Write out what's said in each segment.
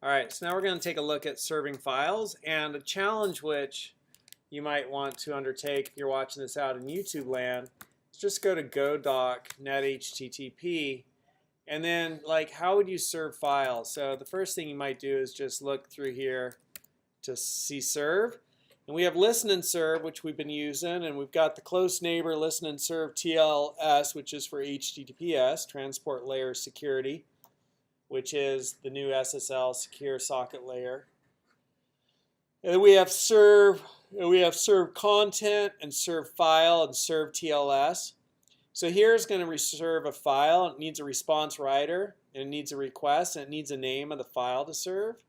All right, so now we're going to take a look at serving files, and a challenge which you might want to undertake if you're watching this out in YouTube land is just go to go.net/http, and then how would you serve files? So the first thing you might do is just look through here to see serve. And we have listen and serve, which we've been using, and we've got the close neighbor listen and serve TLS, which is for HTTPS, Transport Layer Security, which is the new SSL secure socket layer. And then we have serve content and serve file and serve TLS. So here's going to serve a file. It needs a response writer, and it needs a request, and it needs a name of the file to serve.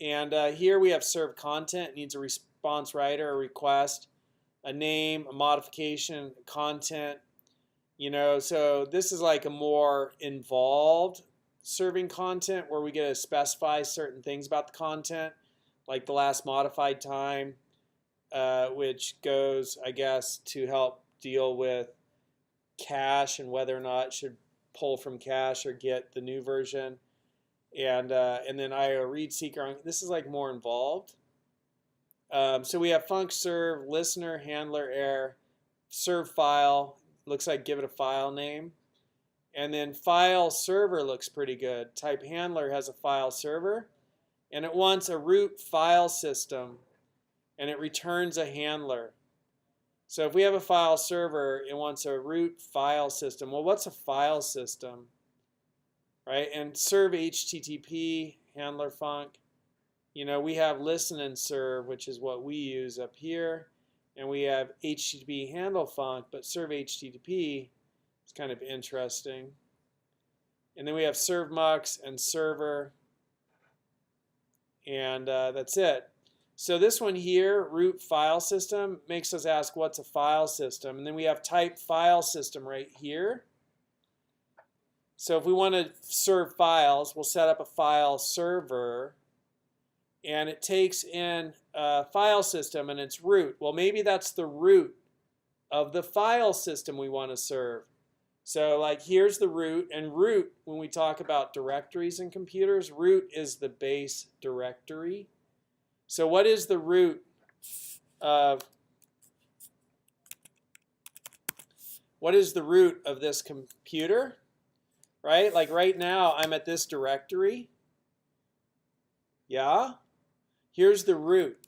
And here we have serve content. It needs a response writer, a request, a name, a modification, content. So this is like a more involved serving content where we get to specify certain things about the content, like the last modified time, which goes, I guess, to help deal with cache and whether or not it should pull from cache or get the new version. And then IO read seeker. This is like more involved. So we have func serve, listener, handler, error, serve file. Looks like give it a file name. And then file server looks pretty good. Type handler has a file server, and it wants a root file system, and it returns a handler. So if we have a file server, it wants a root file system. Well, what's a file system? Right? And serve HTTP, handler func. We have listen and serve, which is what we use up here. And we have HTTP handle func, but serve HTTP is kind of interesting. And then we have serve mux and server. And that's it. So this one here, root file system, makes us ask what's a file system. And then we have type file system right here. So if we want to serve files, we'll set up a file server, and it takes in a file system and its root. Well, maybe that's the root of the file system we want to serve. So here's the root, and root, when we talk about directories in computers, root is the base directory. So what is the root of this computer? Right? Like right now, I'm at this directory. Yeah? Here's the root.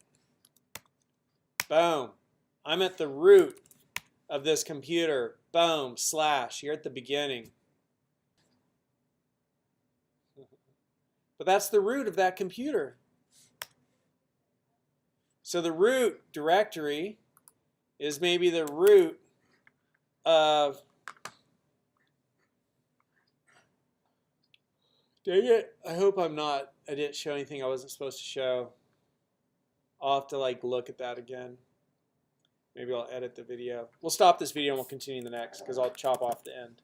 Boom. I'm at the root of this computer. Boom, slash. You're at the beginning. But that's the root of that computer. So the root directory is maybe the root of... Dang it. I hope I didn't show anything I wasn't supposed to show. I'll have to look at that again. Maybe I'll edit the video. We'll stop this video and we'll continue the next because I'll chop off the end.